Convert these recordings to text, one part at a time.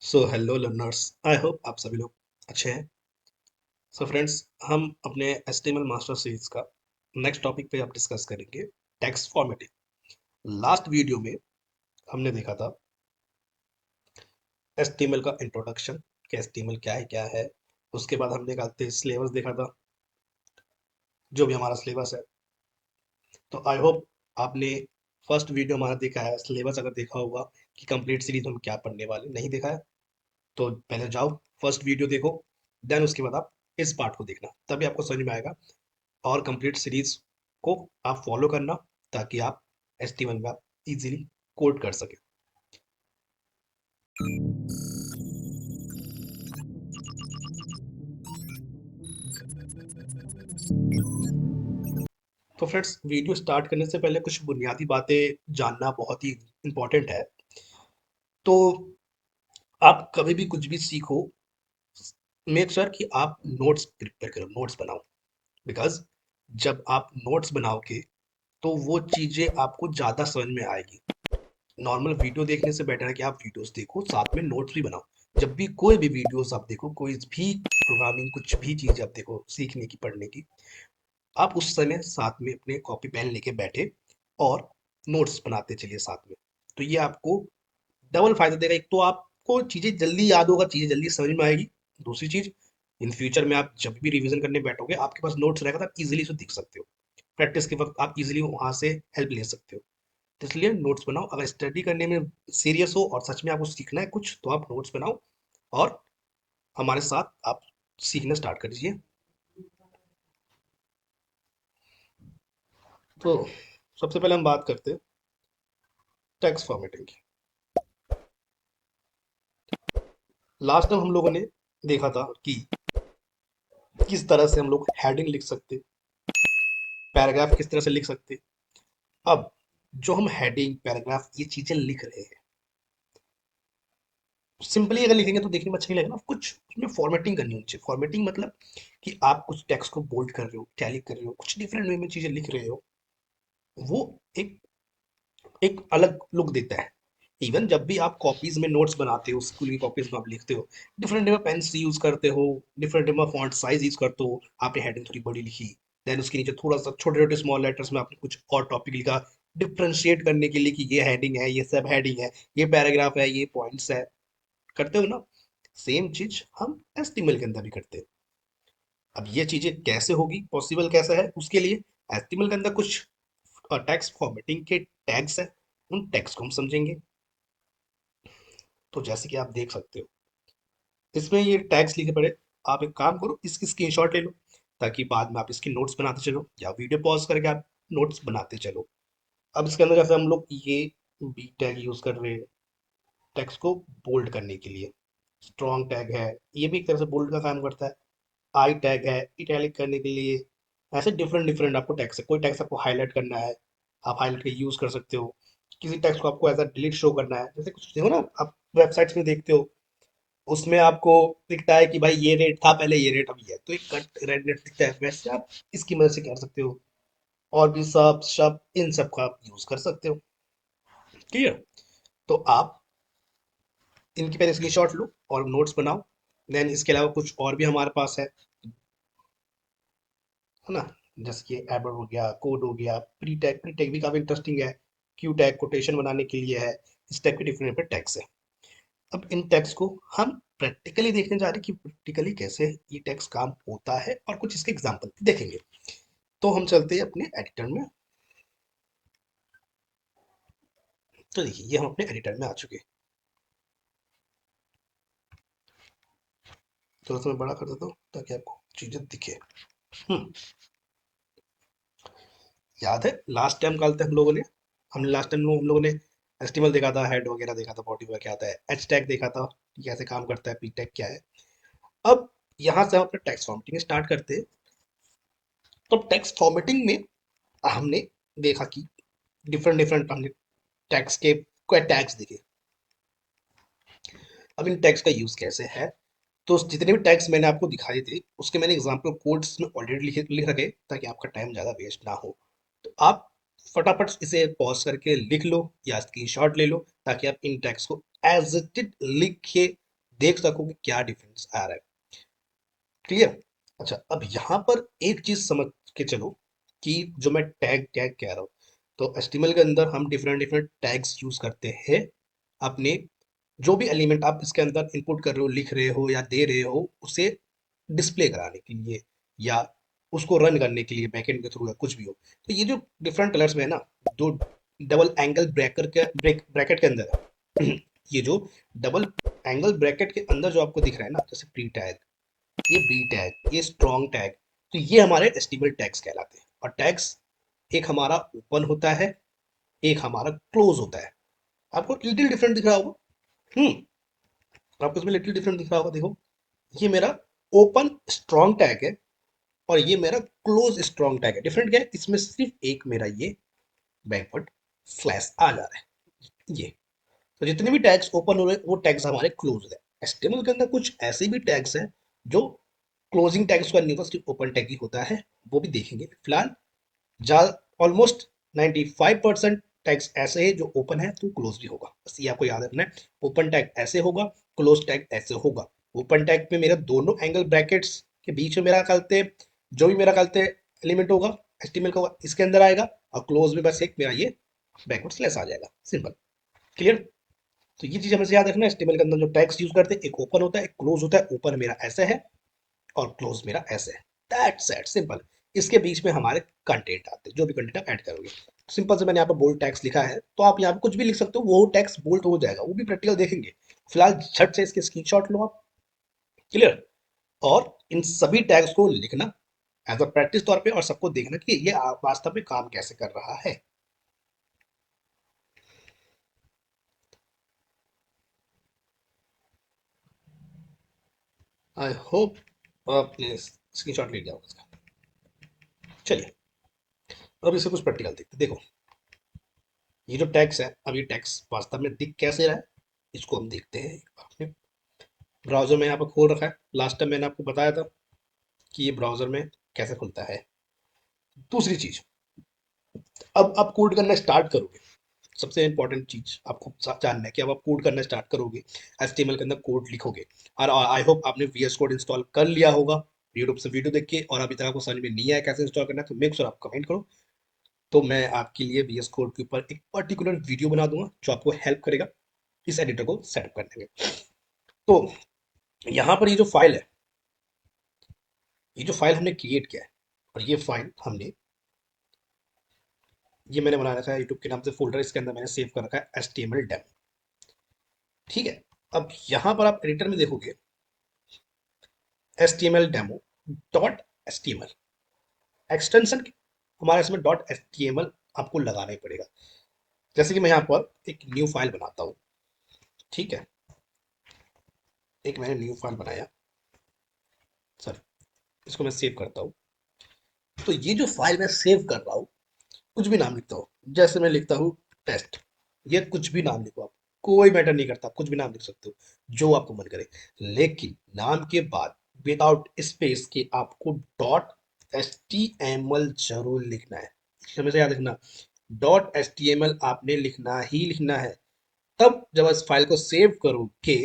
So hello learners, I hope आप सभी लोग अच्छे हैं। सो फ्रेंड्स, हम अपने HTML मास्टर सीरीज का नेक्स्ट टॉपिक पे अब डिस्कस करेंगे, टेक्स्ट फॉर्मेटिंग। लास्ट वीडियो में हमने देखा था HTML का इंट्रोडक्शन कि HTML क्या है। उसके बाद हमने सिलेबस देखा था, जो भी हमारा सिलेबस है। तो आई होप आपने फर्स्ट वीडियो हमारा देखा है, सिलेबस अगर देखा होगा कि कंप्लीट सीरीज हम क्या पढ़ने वाले, नहीं देखा है तो पहले जाओ फर्स्ट वीडियो देखो, देन उसके बाद आप इस पार्ट को देखना, तभी आपको समझ में आएगा। और कंप्लीट सीरीज को आप फॉलो करना ताकि आप HTML में आप इजीली कोड कर सके। तो फ्रेंड्स, वीडियो स्टार्ट करने से पहले कुछ बुनियादी बातें जानना बहुत ही इंपॉर्टेंट है। तो आप कभी भी कुछ भी सीखो, मेक श्योर कि आप नोट्स प्रिपेयर करो, नोट्स बनाओ। बिकॉज जब आप नोट्स बनाओगे तो वो चीज़ें आपको ज़्यादा समझ में आएगी। नॉर्मल वीडियो देखने से बेटर है कि आप वीडियोस देखो, साथ में नोट्स भी बनाओ। जब भी कोई भी वीडियोस आप देखो, कोई भी प्रोग्रामिंग कुछ भी चीज़ आप देखो सीखने की, पढ़ने की, आप उस समय साथ में अपने कॉपी पेन लेके बैठे और नोट्स बनाते चलिए साथ में। तो ये आपको डबल फायदा देगा। एक तो आपको चीज़ें जल्दी याद होगा, चीज़ें जल्दी समझ में आएगी। दूसरी चीज़, इन फ्यूचर में आप जब भी रिवीजन करने बैठोगे, आपके पास नोट्स रहेगा तो आप इजीली उसे देख सकते हो। प्रैक्टिस के वक्त आप इजीली वहां से हेल्प ले सकते हो। तो इसलिए नोट्स बनाओ। अगर स्टडी करने में सीरियस हो और सच में आपको सीखना है कुछ, तो आप नोट्स बनाओ और हमारे साथ आप सीखना स्टार्ट कर दीजिए। तो सबसे पहले हम बात करते हैं टेक्स्ट फॉर्मेटिंग की। लास्ट टाइम हम लोगों ने देखा था कि किस तरह से हम लोग हेडिंग लिख सकते, पैराग्राफ किस तरह से लिख सकते। अब जो हम हेडिंग पैराग्राफ ये चीजें लिख रहे हैं, सिंपली अगर लिखेंगे तो देखने में अच्छा नहीं लगेगा ना, कुछ उसमें फॉर्मेटिंग करनी होनी चाहिए। फॉर्मेटिंग मतलब कि आप कुछ टेक्स्ट को बोल्ड कर रहे हो, टैलिक कर रहे हो, कुछ डिफरेंट वे में चीजें लिख रहे हो, वो एक एक अलग लुक देता है। इवन जब भी आप कॉपीज में नोट्स बनाते हो, स्कूल की कॉपीज में आप लिखते हो, डिफरेंट में पेन्स यूज करते हो, डिफरेंट में फॉन्ट साइज यूज करते हो। आपने हेडिंग थोड़ी बड़ी लिखी, देन उसके नीचे थोड़ा सा छोटे छोटे स्मॉल लेटर्स में आपने कुछ और टॉपिक लिखा, डिफ्रेंशिएट करने के लिए कि ये हेडिंग है, ये सब हेडिंग है, ये पैराग्राफ है, ये पॉइंट्स है। करते हो ना? सेम चीज हम HTML के अंदर भी करते हैं। अब ये चीजें कैसे होगी, पॉसिबल कैसे है, उसके लिए HTML के अंदर कुछ टेक्स्ट फॉर्मेटिंग के टैग्स हैं, उन टैग्स को हम समझेंगे। तो जैसे कि आप देख सकते हो, इसमें ये टैग्स लिखे पड़े। आप एक काम करो, इसकी स्क्रीनशॉट ले लो ताकि बाद में आप इसकी नोट्स बनाते चलो, या वीडियो पॉज करके आप नोट्स बनाते चलो। अब इसके अंदर जैसे हम लोग ये बी टैग यूज कर रहे हैं टेक्स्ट को बोल्ड करने के लिए, स्ट्रॉन्ग टैग है, ये भी एक तरह से बोल्ड का काम करता है। आई टैग है इटैलिक करने के लिए। ऐसे डिफरेंट डिफरेंट आपको टैक्स है। कोई टैक्स आपको हाईलाइट करना है, आप हाईलाइट का यूज कर सकते हो। किसी टैक्स को आपको एज डिलीट शो करना है, जैसे कुछ देखो ना, आप वेबसाइट्स में देखते हो, उसमें आपको दिखता है कि भाई ये रेट था पहले, ये रेट अभी है, तो एक कट रेट रेट दिखता है, वैसे आप इसकी मदद से कर सकते हो। और भी सब शब्द, इन सब का आप यूज कर सकते हो। क्लियर? तो आप इनकी पहले स्क्रीनशॉट लो और नोट्स बनाओ। देन इसके अलावा कुछ और भी हमारे पास है ना? जैसे कि एडवर्ड हो गया, कोड हो गया, प्री टैग भी काफी इंटरेस्टिंग है। क्यू टैग कोटेशन बनाने के लिए है। इस टाइप के डिफरेंट डिफरेंट टैग्स है। अब इन टैग्स को हम प्रैक्टिकली देखने जा रहे हैं कि प्रैक्टिकली कैसे ये टैग्स काम होता है, और कुछ इसके एग्जांपल भी देखेंगे। तो हम चलते हैं अपने एडिटर में। तो देखिए, ये हम अपने एडिटर में आ चुके हैं। थोड़ा सा मैं बड़ा कर देता हूँ ताकि आपको चीजें दिखे। हम्म याद है लास्ट टाइम कल तक हम लोगों ने, हमने लास्ट टाइम हम लोगों ने एस्टिमल देखा था, हेड वगैरह देखा था, बॉडी वगैरह क्या आता है, एच टैग देखा था कि कैसे काम करता है, पी टैग क्या है। अब यहाँ से हम अपना टेक्स्ट फॉर्मेटिंग स्टार्ट करते हैं। तो टेक्स्ट फॉर्मेटिंग में हमने देखा कि डिफरेंट डिफरेंट हमने टैग्स के टैग्स देखे। अब इन टैग्स का यूज कैसे है, तो जितने भी टैग्स मैंने आपको दिखाए थे उसके मैंने एग्जांपल कोड्स में ऑलरेडी लिख रखे, ताकि आपका टाइम ज़्यादा वेस्ट ना हो। तो आप फटाफट इसे पॉज करके लिख लो या स्क्रीनशॉट ले लो, ताकि आप इन टैग्स को एज इट इज लिखे देख सको कि क्या डिफरेंस आ रहा है। क्लियर। अच्छा, अब यहाँ पर एक चीज समझ के चलो कि जो मैं टैग टैग कह रहा हूँ, तो एचटीएमएल के अंदर हम डिफरेंट डिफरेंट टैग्स यूज करते हैं अपने जो भी एलिमेंट आप इसके अंदर इनपुट कर रहे हो, लिख रहे हो या दे रहे हो, उसे डिस्प्ले कराने के लिए या उसको रन करने के लिए बैकएंड के थ्रू या कुछ भी हो। तो ये जो डिफरेंट कलर्स में है ना, दो डबल एंगल ब्रैकेट के अंदर है ये जो डबल एंगल ब्रैकेट के अंदर जो आपको दिख रहा है ना, जैसे प्री टैग, ये बी टैग, ये स्ट्रॉन्ग टैग, तो ये हमारे एचटीएमएल टैग्स कहलाते हैं। और टैग्स एक हमारा ओपन होता है, एक हमारा क्लोज होता है। आपको लिटिल डिफरेंट दिख रहा होगा। आपको इसमें लिटिल डिफरेंट दिख रहा होगा। देखो, ये मेरा ओपन स्ट्रॉन्ग टैग है और ये मेरा क्लोज स्ट्रॉन्ग टैग है। डिफरेंट क्या है इसमें? सिर्फ एक मेरा ये बैकवर्ड स्लैश आ जा रहा है ये। तो जितने भी टैग्स ओपन हो रहे हैं वो टैग्स हमारे क्लोज है। एचटीएमएल के अंदर कुछ ऐसे भी टैग्स हैं जो क्लोजिंग टैग्स का नहीं होता, सिर्फ ओपन टैग ही होता है, वो भी देखेंगे। फिलहाल जा ऑलमोस्ट 95% टैग्स ऐसे है जो ओपन है तो क्लोज भी होगा, बस ये आपको याद रखना है। ओपन टैग ऐसे होगा, क्लोज टैग ऐसे होगा। ओपन टैग में मेरा दोनों एंगल ब्रैकेट्स के बीच में मेरा कहते जो भी मेरा कहते एलिमेंट होगा एचटीएमएल का इसके अंदर आएगा, और क्लोज में बस एक मेरा ये बैकवर्ड स्लैश आ जाएगा। सिंपल। क्लियर। तो ये चीज हमें याद रखना है। एचटीएमएल के अंदर जो टैग्स यूज करते हैं, एक ओपन होता है, एक क्लोज होता है। ओपन मेरा ऐसे है और क्लोज मेरा ऐसे है। That's it, simple. इसके बीच में हमारे कंटेंट आते हैं, जो भी कंटेंट आप ऐड करोगे। सिंपल से मैंने यहाँ पर बोल्ड टैक्स लिखा है, तो आप यहाँ पे कुछ भी लिख सकते हो, वो टैक्स बोल्ड हो जाएगा, वो भी प्रैक्टिकल देखेंगे। फिलहाल झट से इसके स्क्रीनशॉट लो आप। क्लियर। और इन सभी टैग्स को लिखना एज अ प्रैक्टिस तौर पे, और सबको देखना कि ये वास्तव में काम कैसे कर रहा है। आई होप आपने स्क्रीनशॉट ले लिया होगा इसका। चलिए, अब इसे कुछ प्रैक्टिकल देखते हैं। देखो, ये जो टैक्स है, अब ये टैक्स वास्तव में दिख कैसे रहा है, इसको हम देखते हैं। अपने ब्राउजर में यहाँ पर खोल रखा है। लास्ट टाइम मैंने आपको बताया था कि ये ब्राउजर में कैसे खुलता है। दूसरी चीज, अब आप कोड करना स्टार्ट करोगे, सबसे इंपॉर्टेंट चीज आपको जानना है कि अब आप कोड करना स्टार्ट करोगे, एचटीएमएल के अंदर कोड लिखोगे। और आई होप आपने वीएस कोड इंस्टॉल कर लिया होगा यूट्यूब से वीडियो देख के, और अभी तक आपको समझ में नहीं आया कैसे इंस्टॉल करना है, तो मेक श्योर आप कमेंट करो। तो मैं आपके लिए वीएस कोड के ऊपर एक पर्टिकुलर वीडियो बना दूंगा जो आपको हेल्प करेगा इस एडिटर को सेटअप करने में। तो यहाँ पर ये जो फाइल हमने क्रिएट किया है, और ये फाइल हमने ये मैंने बना रखा है यूट्यूब के नाम से फोल्डर, इसके अंदर मैंने सेव कर रखा है HTML डेमो। ठीक है। अब यहाँ पर आप एडिटर में देखोगे HTML demo dot HTML extension हमारे इसमें डॉट HTML आपको लगाना ही पड़ेगा। जैसे कि मैं यहाँ पर एक न्यू फाइल बनाता हूँ। ठीक है, एक मैंने न्यू फाइल बनाया, सर इसको मैं सेव करता हूँ। तो ये जो फाइल मैं सेव कर रहा हूँ, कुछ भी नाम लिखता हूँ, जैसे मैं लिखता हूँ टेस्ट, ये कुछ भी नाम लिखो आप, कोई मैटर नहीं करता, कुछ भी नाम लिख सकते हो जो आपको मन करे। लेकिन नाम के बाद विदाउट स्पेस के आपको डॉट HTML जरूर लिखना है। हमेशा याद रखना, डॉट HTML आपने लिखना ही लिखना है। तब जब इस फाइल को सेव करोगे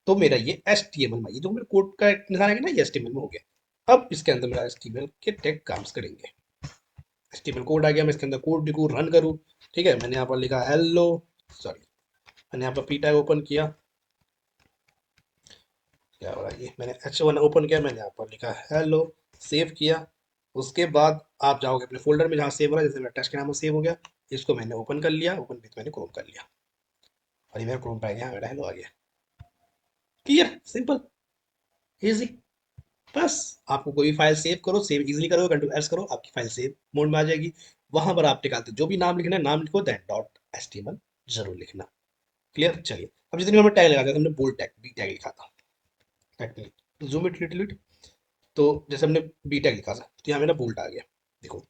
तो मेरा ये HTML में, ये जो मेरे कोड का निशान है ना, ये HTML में हो गया। अब इसके अंदर मेरा HTML के टैग काम करेंगे। HTML कोड आ गया, मैं इसके अंदर कोड लिखूँ, रन करूँ। ठीक है, मैंने यहाँ पर लिखा हेलो, सॉरी, मैंने यहाँ पर पी टैग ओपन किया, क्या हो रहा है, ये मैंने H1 ओपन किया, मैंने यहाँ पर लिखा हेलो, सेव किया। उसके बाद आप जाओगे अपने फोल्डर में जहाँ सेव हो रहा है, जैसे मेरा टेस्ट के नाम से सेव हो गया, इसको मैंने ओपन कर लिया, ओपन विथ मैंने क्रोम कर लिया, और ये मेरा क्रोम पे आ गया, मेरा हेलो आ गया। Clear, simple, easy. बस आपको कोई फाइल सेव करो, सेव इजीली करो, कंट्रोल एस करो, आपकी फाइल सेव मोड में आ जाएगी। वहां पर आप निकालते जो भी नाम लिखना है नाम लिखो, देन डॉट HTML जरूर लिखना। क्लियर। चलिए, अब जितने हमने टैग लगा दिया, हमने बोल्ड टैग बी टैग लिखा था, जूम इट लिटिल इट, तो जैसे हमने बी टैग लिखा था तो यहाँ मेरा बोल्ट आ गया। देखो,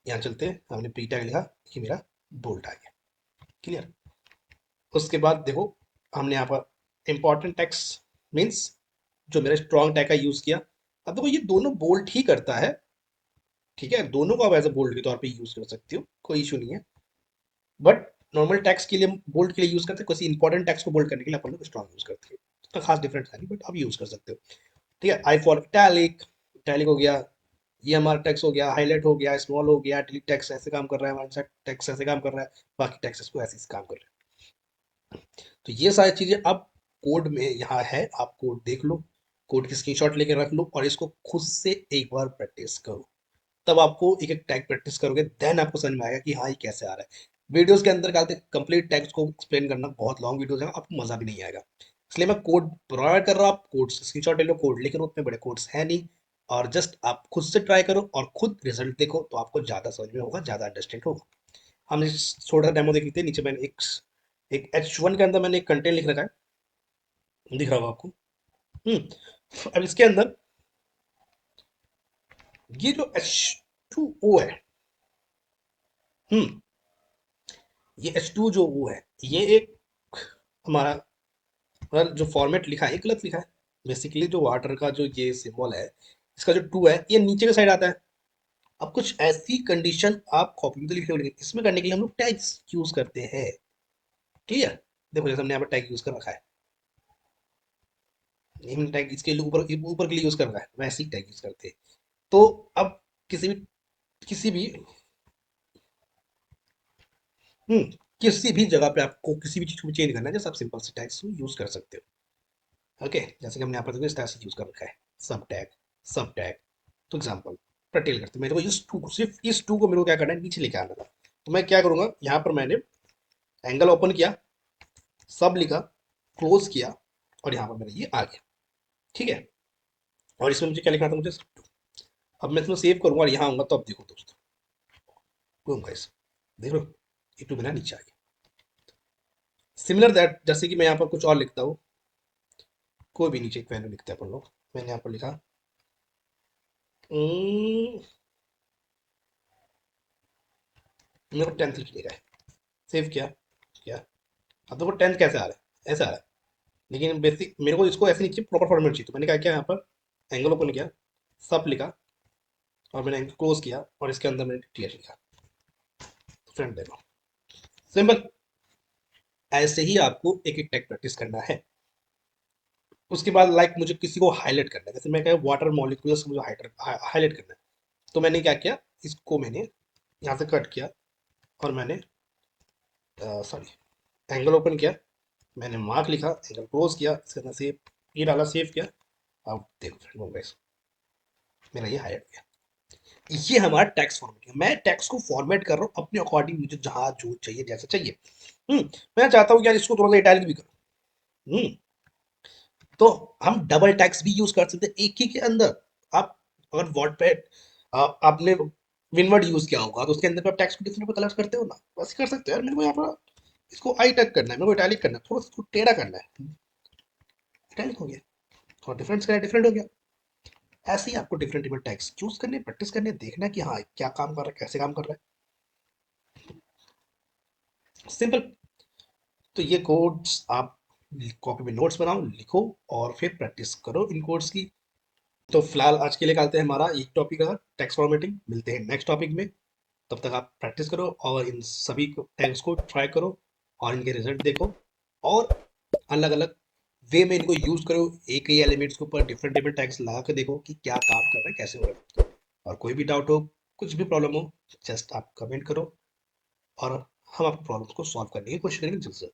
यहाँ चलते हैं, हमने बी टैग लिखा, ये मेरा बोल्ट आ गया। क्लियर। उसके बाद देखो, हमने यहाँ पर इंपॉर्टेंट टैग्स मीन्स जो मेरा स्ट्रॉन्ग टैग का यूज किया। अब देखो, ये दोनों बोल्ट ही करता है। ठीक है, दोनों को आप एज अ बोल्ट के तौर पे यूज कर सकते हो, कोई इशू नहीं है। बट नॉर्मल टैक्स के लिए बोल्ड के लिए यूज करते हैं, किसी इंपॉर्टेंट टैक्स को बोल्ड करने के लिए अपन लोग स्ट्रॉन्ग यूज करते हैं। इसका खास डिफरेंस है नहीं, बट आप यूज कर सकते हो। ठीक है, आई फॉर इटैलिक, इटैलिक हो गया, ये हमारा टेक्स्ट हो गया, हाईलाइट हो गया, स्मॉल हो गया, डिलीट टेक्स्ट ऐसे काम कर रहा है, हमारे टेक्स्ट ऐसे काम कर रहा है, बाकी टेक्स्ट को ऐसे काम कर रहे हैं। तो ये सारी चीजें अब कोड में यहाँ है, आप कोड देख लो, कोड की स्क्रीनशॉट लेके रख लो और इसको खुद से एक बार प्रैक्टिस करो। तब आपको एक एक टैग प्रैक्टिस करोगे, देन आपको समझ में आएगा कि हाँ ये कैसे आ रहा है। वीडियोस के अंदर क्या कंप्लीट टैग्स को एक्सप्लेन करना बहुत लॉन्ग वीडियोस है, आपको मजा भी नहीं आएगा। इसलिए मैं कोड प्रोवाइड कर रहा हूँ, आप कोड से स्क्रीनशॉट ले लो, कोड लेकिन उतने बड़े कोड्स है नहीं, और जस्ट आप खुद से ट्राई करो और खुद रिजल्ट देखो, तो आपको ज्यादा समझ में होगा, ज्यादा अंडरस्टैंड होगा। हमने थोड़ा सा डेमो देख लीजिए, नीचे मैंने एक एक H1 के अंदर मैंने एक कंटेंट लिख रखा है, दिख रहा होगा आपको। अब इसके अंदर ये जो H2O है, हम्म ये H2 जो वो है, ये एक हमारा मतलब जो फॉर्मेट लिखा है ये गलत लिखा है। बेसिकली जो वाटर का जो ये सिंबल है, इसका जो टू है ये नीचे के साइड आता है। अब कुछ ऐसी कंडीशन आप कॉपी में तो लिखे हुए, इसमें करने के लिए हम लोग टैग्स यूज करते हैं। क्लियर? देखो जैसे हमने यहाँ पर टैग यूज कर रखा है, हमने टैग इसके लिए ऊपर ऊपर के लिए यूज कर रखा है, वैसे ही टैग यूज करते हैं। तो अब किसी भी हम्म किसी भी जगह पे आपको किसी भी चीज को चेंज करना है, जैसे आप सिंपल से टैग्स यूज कर सकते हो। ओके, जैसे कि हमने यहाँ पर देखो इस तरह से यूज कर रखा है, सब टैग। तो एग्जाम्पल पटेल करते मेरे को इस टू को, सिर्फ इस टू को मेरे को क्या करना है, नीचे लेके आना था। तो मैं क्या करूंगा, यहाँ पर मैंने एंगल ओपन किया, सब लिखा, क्लोज किया, और यहाँ पर मेरा ये आ गया। ठीक है, और इसमें मुझे क्या लिखना था, मुझे सब टू। अब मैं इसमें सेव करूंगा और यहाँ आऊंगा, तो अब देखो दोस्तों, boom guys, देख लो ये टू मेरा नीचे आ गया। सिमिलर दैट, जैसे कि मैं यहाँ पर कुछ और लिखता हूँ, कोई भी नीचे एक वैल्यू लिखते हैं अपन लोग। मैंने यहाँ पर लिखा "हम्म, मेरे को 10th लिखने का है", सेव किया किया। अब देखो 10th कैसे आ रहा है, ऐसा आ रहा है। लेकिन बेसिक मेरे को इसको ऐसे नीचे प्रॉपर फॉर्मेट चाहिए, तो मैंने क्या किया, यहाँ पर एंगल ओपन किया, सब लिखा, और मैंने एंगल क्लोज किया, और इसके अंदर मैंने टीएच लिखा, फ्रंट देखो, सिंपल। ऐसे ही आपको एक एक टैग प्रैक्टिस करना है। उसके बाद लाइक मुझे किसी को हाईलाइट करना है, जैसे मैं क्या वाटर मॉलिक्यूल्स को मुझे हाईलाइट करना है, तो मैंने क्या किया, इसको मैंने यहाँ से कट किया, और मैंने सॉरी एंगल ओपन किया, मैंने मार्क लिखा, एंगल क्लोज किया, इसके अंदर सेव ये डाला, सेव किया। अब देखो फ्रेंड गाइस, मेरा ये हाईलाइट हो गया। ये हमारा टैक्स फॉर्मेट है, मैं टैक्स को फॉर्मेट कर रहा हूँ अपने अकॉर्डिंग, मुझे जहां जो चाहिए जैसा चाहिए। मैं चाहता हूँ यार इसको थोड़ा सा इटैलिक भी करो। तो हम डबल टैक्स भी यूज कर सकते हैं एक ही के अंदर। आप अगर वर्ड पे आपने विनवर्ड यूज किया होगा, तो उसके अंदर पे आप टैक्स को डिफरेंट कलर करते हो ना, वैसे कर सकते हो यार। मेरे को यहाँ पर इसको आई टैग करना है, मेरे को इटैलिक करना है, थोड़ा सा इसको टेढ़ा करना है, इटैलिक हो गया, थोड़ा डिफरेंस करना है, डिफरेंट हो गया। ऐसे ही आपको डिफरेंट डिफरेंट टैक्स चूज करने, प्रैक्टिस करने, देखना है कि हाँ क्या काम कर रहा है, कैसे काम कर रहा है, सिंपल। तो ये कोड्स आप कॉपी में नोट्स बनाओ, लिखो, और फिर प्रैक्टिस करो इन कोड्स की। तो फिलहाल आज के लिए करते हैं हमारा एक टॉपिक का टेक्स्ट फॉर्मेटिंग, मिलते हैं नेक्स्ट टॉपिक में। तब तक आप प्रैक्टिस करो और इन सभी टैग्स को ट्राई करो, और इनके रिजल्ट देखो, और अलग अलग वे में इनको यूज करो, एक ही एलिमेंट्स के ऊपर डिफरेंट डिफरेंट टैग्स लगा के देखो कि क्या काम कर रहा है, कैसे हो रहा है। और कोई भी डाउट हो, कुछ भी प्रॉब्लम हो, जस्ट आप कमेंट करो, और हम आपकी प्रॉब्लम को सॉल्व करने की कोशिश करेंगे जल्द से जल्द।